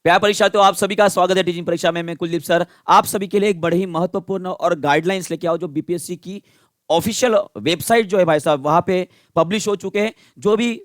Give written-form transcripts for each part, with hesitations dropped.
प्यार परीक्षा तो आप सभी का स्वागत है टीचिंग परीक्षा में। मैं कुलदीप सर आप सभी के लिए एक बड़े ही महत्वपूर्ण और गाइडलाइंस लेके आओ जो बीपीएससी की ऑफिशियल वेबसाइट जो है भाई साहब वहां पे पब्लिश हो चुके हैं। जो भी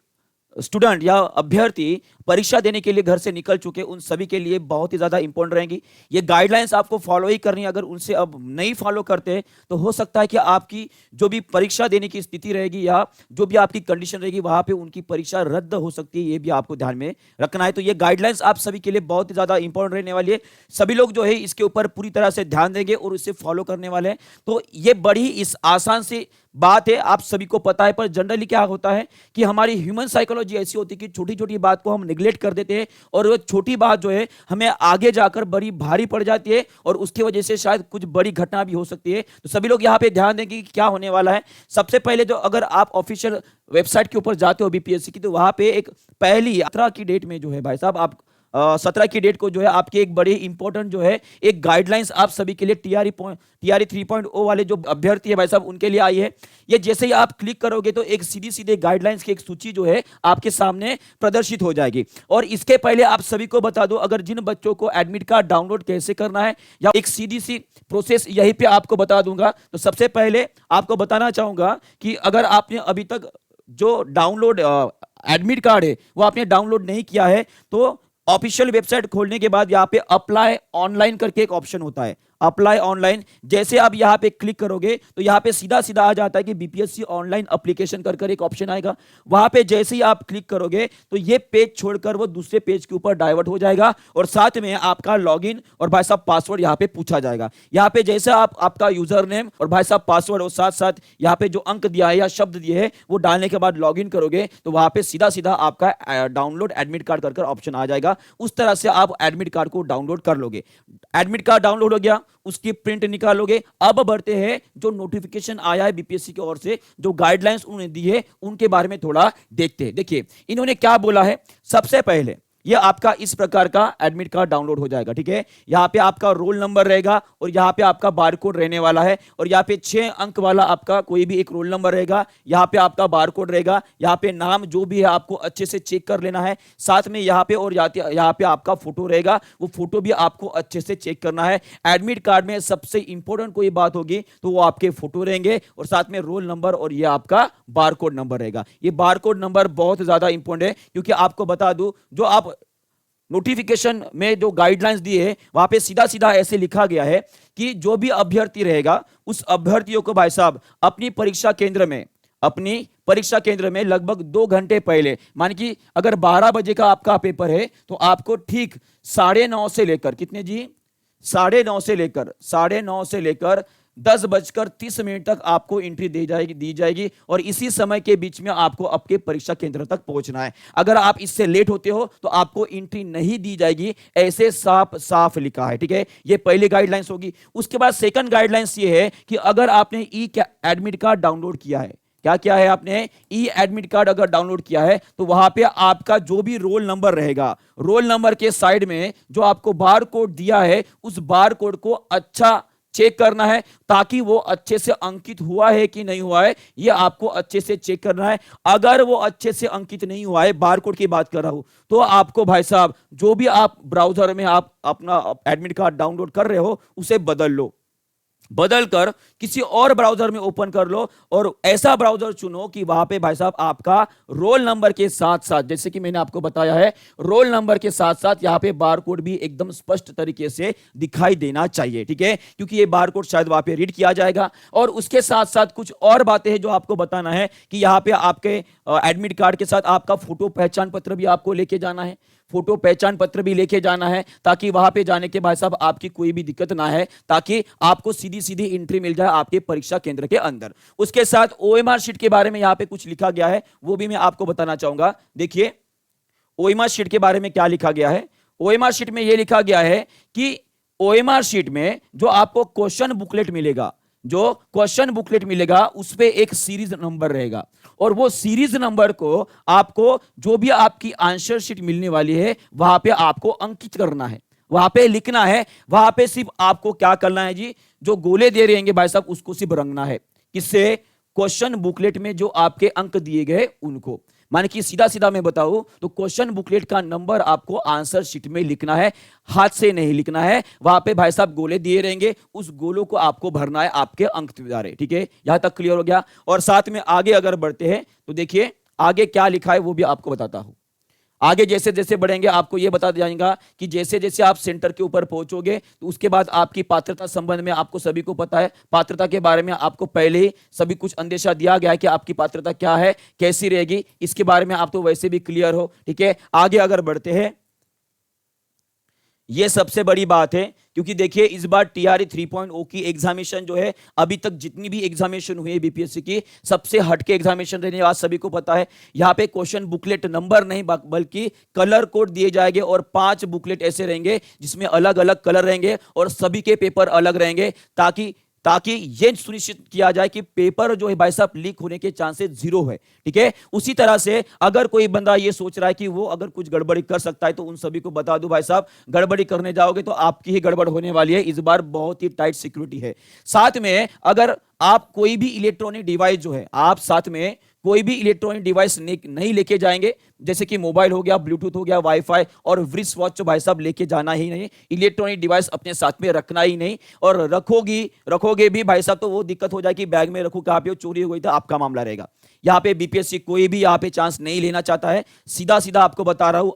स्टूडेंट या अभ्यर्थी परीक्षा देने के लिए घर से निकल चुके उन सभी के लिए बहुत ही ज्यादा इंपॉर्टेंट रहेंगी। ये गाइडलाइंस आपको फॉलो ही करनी है। अगर उनसे अब नहीं फॉलो करते तो हो सकता है कि आपकी जो भी परीक्षा देने की स्थिति रहेगी या जो भी आपकी कंडीशन रहेगी वहां पे उनकी परीक्षा रद्द हो सकती है। ये भी आपको ध्यान में रखना है। तो ये गाइडलाइंस आप सभी के लिए बहुत ही ज्यादा इंपॉर्टेंट रहने वाली है। सभी लोग जो है इसके ऊपर पूरी तरह से ध्यान देंगे और इसे फॉलो करने वाले हैं। तो ये बड़ी इस आसान से बात है, आप सभी को पता है। पर जनरली क्या होता है कि हमारी ह्यूमन साइकोलॉजी ऐसी होती है कि छोटी छोटी बात को हम निगलेक्ट कर देते हैं और वो छोटी बात जो है हमें आगे जाकर बड़ी भारी पड़ जाती है और उसकी वजह से शायद कुछ बड़ी घटना भी हो सकती है। तो सभी लोग यहाँ पे ध्यान देंगे कि क्या होने वाला है। सबसे पहले जो अगर आप ऑफिशियल वेबसाइट के ऊपर जाते हो बीपीएससी की, तो वहां पे एक पहली 17 की डेट में जो है भाई साहब आप 17 की डेट को जो है आपके एक बड़ी इंपॉर्टेंट जो है एक गाइडलाइंस आप सभी के लिए टीआरई 3.0 वाले जो अभ्यर्थी है भाई साहब उनके लिए आई है। ये जैसे ही आप क्लिक करोगे तो एक सीधी सीधे गाइडलाइंस की एक सूची जो है आपके सामने प्रदर्शित हो जाएगी। और इसके पहले आप सभी को बता दो, अगर जिन बच्चों को एडमिट कार्ड डाउनलोड कैसे करना है या एक सीधी सी प्रोसेस यहीं पे आपको बता दूंगा। तो सबसे पहले आपको बताना चाहूंगा कि अगर आपने अभी तक जो डाउनलोड एडमिट कार्ड है वो आपने डाउनलोड नहीं किया है तो ऑफिशियल वेबसाइट खोलने के बाद यहाँ पे अप्लाई ऑनलाइन करके एक ऑप्शन होता है। अप्लाई ऑनलाइन जैसे आप यहाँ पे क्लिक करोगे तो यहाँ पे सीधा सीधा आ जाता है कि बीपीएससी ऑनलाइन एप्लीकेशन कर एक ऑप्शन आएगा। वहां पे जैसे ही आप क्लिक करोगे तो ये पेज छोड़कर वो दूसरे पेज के ऊपर डाइवर्ट हो जाएगा और साथ में आपका लॉगिन और भाई साहब पासवर्ड यहाँ पे पूछा जाएगा। यहाँ पे जैसे आप आपका यूजर नेम और भाई साहब पासवर्ड और साथ साथ यहाँ पे जो अंक दिया है या शब्द दिए है वो डालने के बाद लॉगिन करोगे तो वहां पे सीधा सीधा आपका डाउनलोड एडमिट कार्ड कर ऑप्शन आ जाएगा। उस तरह से आप एडमिट कार्ड को डाउनलोड कर लोगे। एडमिट कार्ड डाउनलोड हो गया, उसकी प्रिंट निकालोगे। अब बढ़ते हैं जो नोटिफिकेशन आया है बीपीएससी की ओर से, जो गाइडलाइंस उन्होंने दी है उनके बारे में थोड़ा देखते हैं। देखिए इन्होंने क्या बोला है। सबसे पहले ये आपका इस प्रकार का एडमिट कार्ड डाउनलोड हो जाएगा, ठीक है। यहाँ पे आपका रोल नंबर रहेगा और यहाँ पे आपका बारकोड रहने वाला है और यहाँ पे 6 अंक वाला आपका कोई भी एक रोल नंबर रहेगा। यहाँ पे आपका बारकोड रहेगा, यहाँ पे नाम जो भी है आपको अच्छे से चेक कर लेना है। साथ में यहाँ पे और यहाँ पे आपका फोटो रहेगा, वो फोटो भी आपको अच्छे से चेक करना है। एडमिट कार्ड में सबसे इंपॉर्टेंट कोई बात होगी तो वो आपके फोटो रहेंगे और साथ में रोल नंबर और ये आपका बारकोड नंबर रहेगा। ये बारकोड नंबर बहुत ज्यादा इंपॉर्टेंट है क्योंकि आपको बता दूं जो आप नोटिफिकेशन में जो गाइडलाइंस दी है वहां पे सीधा सीधा ऐसे लिखा गया है कि जो भी अभ्यर्थी रहेगा उस अभ्यर्थियों को भाई साहब अपनी परीक्षा केंद्र में लगभग 2 घंटे पहले, मान कि अगर 12 बजे का आपका पेपर है तो आपको ठीक 9:30 से लेकर कितने जी 9:30 से लेकर 10:30 तक आपको एंट्री दी जाएगी और इसी समय के बीच में आपको आपके परीक्षा केंद्र तक पहुंचना है। अगर आप इससे लेट होते हो तो आपको एंट्री नहीं दी जाएगी, ऐसे साफ साफ लिखा है, ठीक है। ये पहली गाइडलाइंस होगी। उसके बाद सेकंड गाइडलाइंस ये है कि अगर आपने ई एडमिट कार्ड डाउनलोड किया है, क्या किया है आपने, ई एडमिट कार्ड अगर डाउनलोड किया है तो वहां पे आपका जो भी रोल नंबर रहेगा, रोल नंबर के साइड में जो आपको बार कोड दिया है उस बार कोड को अच्छा चेक करना है ताकि वो अच्छे से अंकित हुआ है कि नहीं हुआ है, ये आपको अच्छे से चेक करना है। अगर वो अच्छे से अंकित नहीं हुआ है, बारकोड की बात कर रहा हूं, तो आपको भाई साहब जो भी आप ब्राउजर में आप अपना एडमिट कार्ड डाउनलोड कर रहे हो उसे बदल कर किसी और ब्राउजर में ओपन कर लो और ऐसा ब्राउजर चुनो कि वहां पे भाई साहब आपका रोल नंबर के साथ साथ, जैसे कि मैंने आपको बताया है, रोल नंबर के साथ साथ यहां पे बारकोड भी एकदम स्पष्ट तरीके से दिखाई देना चाहिए, ठीक है, क्योंकि ये बारकोड शायद वहां पे रीड किया जाएगा। और उसके साथ साथ कुछ और बातें हैं जो आपको बताना है कि यहां पे आपके एडमिट कार्ड के साथ आपका फोटो पहचान पत्र भी आपको लेके जाना है, फोटो पहचान पत्र भी लेके जाना है ताकि वहां पे जाने के भाई साहब आपकी कोई भी दिक्कत ना है, ताकि आपको सीधी सीधी एंट्री मिल जाए आपके परीक्षा केंद्र के अंदर। उसके साथ ओएमआर शीट के बारे में यहां पे कुछ लिखा गया है, वो भी मैं आपको बताना चाहूंगा। देखिए ओएमआर शीट के बारे में क्या लिखा गया है। ओएमआर शीट में यह लिखा गया है कि ओएमआर शीट में जो आपको क्वेश्चन बुकलेट मिलेगा उस पे एक सीरीज नंबर रहेगा और वो सीरीज नंबर को आपको जो भी आपकी आंसर शीट मिलने वाली है वहां पे आपको अंकित करना है, वहां पे लिखना है। वहां पे सिर्फ आपको क्या करना है जी, जो गोले दे रहेंगे भाई साहब उसको सिर्फ रंगना है। किससे, क्वेश्चन बुकलेट में जो आपके अंक दिए गए उनको। माने कि सीधा सीधा मैं बताऊं तो क्वेश्चन बुकलेट का नंबर आपको आंसर शीट में लिखना है, हाथ से नहीं लिखना है। वहां पे भाई साहब गोले दिए रहेंगे, उस गोलों को आपको भरना है आपके अंक द्वारा। ठीक है, यहां तक क्लियर हो गया। और साथ में आगे अगर बढ़ते हैं तो देखिए आगे क्या लिखा है वो भी आपको बताता हूं। आगे जैसे जैसे बढ़ेंगे आपको यह बता जाएगा कि जैसे जैसे आप सेंटर के ऊपर पहुंचोगे तो उसके बाद आपकी पात्रता संबंध में आपको सभी को पता है, पात्रता के बारे में आपको पहले ही सभी कुछ अंदेशा दिया गया है कि आपकी पात्रता क्या है, कैसी रहेगी, इसके बारे में आप तो वैसे भी क्लियर हो। ठीक है, आगे अगर बढ़ते हैं, यह सबसे बड़ी बात है क्योंकि देखिए इस बार टीआरई 3.0 की एग्जामिनेशन जो है, अभी तक जितनी भी एग्जामिनेशन हुई है बीपीएससी की, सबसे हटके एग्जामिनेशन रहने आज सभी को पता है। यहां पे क्वेश्चन बुकलेट नंबर नहीं बल्कि कलर कोड दिए जाएंगे और 5 बुकलेट ऐसे रहेंगे जिसमें अलग अलग कलर रहेंगे और सभी के पेपर अलग रहेंगे, ताकि यह सुनिश्चित किया जाए कि पेपर जो है भाई साहब लीक होने के चांसेस 0 है। ठीक है, उसी तरह से अगर कोई बंदा ये सोच रहा है कि वो अगर कुछ गड़बड़ी कर सकता है तो उन सभी को बता दूं भाई साहब, गड़बड़ी करने जाओगे तो आपकी ही गड़बड़ होने वाली है। इस बार बहुत ही टाइट सिक्योरिटी है। साथ में अगर आप कोई भी इलेक्ट्रॉनिक डिवाइस जो है, आप साथ में कोई भी इलेक्ट्रॉनिक डिवाइस नहीं लेके जाएंगे, जैसे कि मोबाइल हो गया, ब्लूटूथ हो गया, वाईफाई और व्रिस्ट वॉच भाई साहब लेके जाना ही नहीं। इलेक्ट्रॉनिक डिवाइस अपने साथ में रखना ही नहीं, और रखोगे भी भाई साहब तो वो दिक्कत हो जाएगी, बैग में रखो कहां पे, चोरी हो गई तो आपका मामला रहेगा। यहां पे बीपीएससी कोई भी यहां पे चांस नहीं लेना चाहता है। सीधा सीधा आपको बता रहा हूं,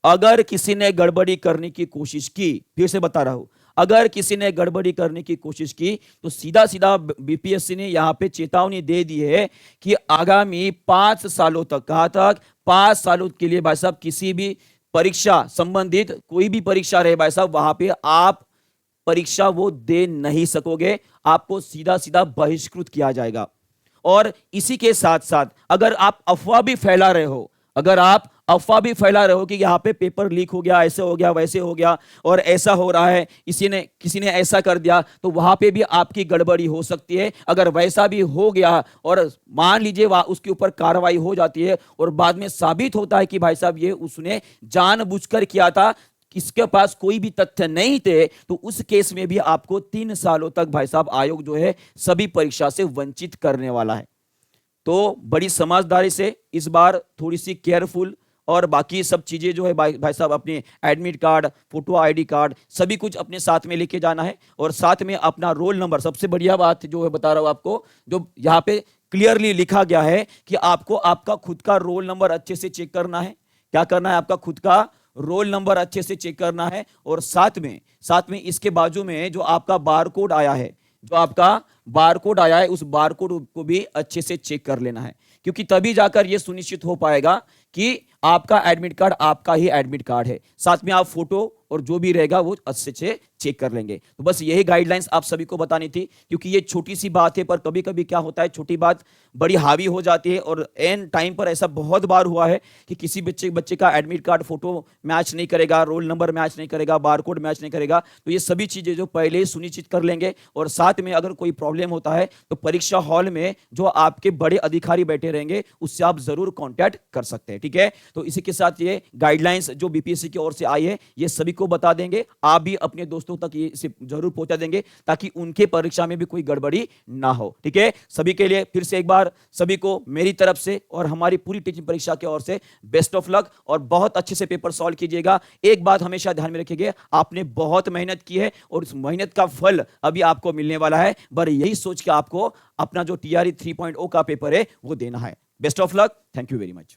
अगर किसी ने गड़बड़ी करने की कोशिश की, फिर से बता रहा हूं, अगर किसी ने गड़बड़ी करने की कोशिश की तो सीधा सीधा बीपीएससी ने यहां पे चेतावनी दे दी है कि आगामी 5 सालों तक, कहां तक, 5 सालों के लिए भाई साहब किसी भी परीक्षा संबंधित कोई भी परीक्षा रहे भाई साहब, वहां पे आप परीक्षा वो दे नहीं सकोगे, आपको सीधा सीधा बहिष्कृत किया जाएगा। और इसी के साथ साथ अगर आप अफवाह भी फैला रहे हो, अगर आप अफवाह भी फैला रहे हो कि यहाँ पे पेपर लीक हो गया, ऐसे हो गया, वैसे हो गया और ऐसा हो रहा है, किसी ने ऐसा कर दिया, तो वहां पे भी आपकी गड़बड़ी हो सकती है। अगर वैसा भी हो गया और मान लीजिए उसके ऊपर कार्रवाई हो जाती है और बाद में साबित होता है कि भाई साहब ये उसने जानबूझकर किया था, इसके पास कोई भी तथ्य नहीं थे, तो उस केस में भी आपको 3 सालों तक भाई साहब आयोग जो है सभी परीक्षा से वंचित करने वाला है। तो बड़ी समझदारी से इस बार थोड़ी सी केयरफुल, और बाकी सब चीजें जो है भाई साहब अपने admit card, photo ID card सभी कुछ अपने साथ में लेके जाना है। और साथ में अपना रोल नंबर, सबसे बढ़िया बात जो है बता रहा हूं आपको, जो यहाँ पे क्लियरली लिखा गया है कि आपको आपका खुद का रोल नंबर अच्छे से चेक करना है। क्या करना है? आपका खुद का रोल नंबर अच्छे से चेक करना है। और साथ में इसके बाजू में जो आपका बारकोड आया है, उस बारकोड को भी अच्छे से चेक कर लेना है, क्योंकि तभी जाकर यह सुनिश्चित हो पाएगा कि आपका एडमिट कार्ड आपका ही एडमिट कार्ड है। साथ में आप फोटो और जो भी रहेगा वो अच्छे से चेक कर लेंगे। तो बस यही गाइडलाइंस आप सभी को बतानी थी, क्योंकि ये छोटी सी बात है, पर कभी कभी क्या होता है छोटी बात बड़ी हावी हो जाती है। और एन टाइम पर ऐसा बहुत बार हुआ है कि किसी बच्चे का एडमिट कार्ड फोटो मैच नहीं करेगा, रोल नंबर मैच नहीं करेगा, बारकोड मैच नहीं करेगा। तो ये सभी चीजें जो पहले ही सुनिश्चित कर लेंगे। और साथ में अगर कोई प्रॉब्लम होता है तो परीक्षा हॉल में जो आपके बड़े अधिकारी बैठे रहेंगे उससे आप जरूर कॉन्टैक्ट कर सकते हैं। ठीक है, तो इसी के साथ ये गाइडलाइंस जो बीपीएससी की ओर से आई है ये सभी को बता देंगे। आप भी अपने दोस्तों तक ये जरूर पहुंचा देंगे ताकि उनके परीक्षा में भी कोई गड़बड़ी ना हो। ठीक है, सभी के लिए फिर से एक बार सभी को मेरी तरफ से और हमारी पूरी टीचिंग परीक्षा की ओर से बेस्ट ऑफ लक, और बहुत अच्छे से पेपर सॉल्व कीजिएगा। एक बात हमेशा ध्यान में रखिएगा, आपने बहुत मेहनत की है और उस मेहनत का फल अभी आपको मिलने वाला है। पर यही सोच के आपको अपना जो टीआरई 3.0 का पेपर है वो देना है। Best of luck, thank you very much.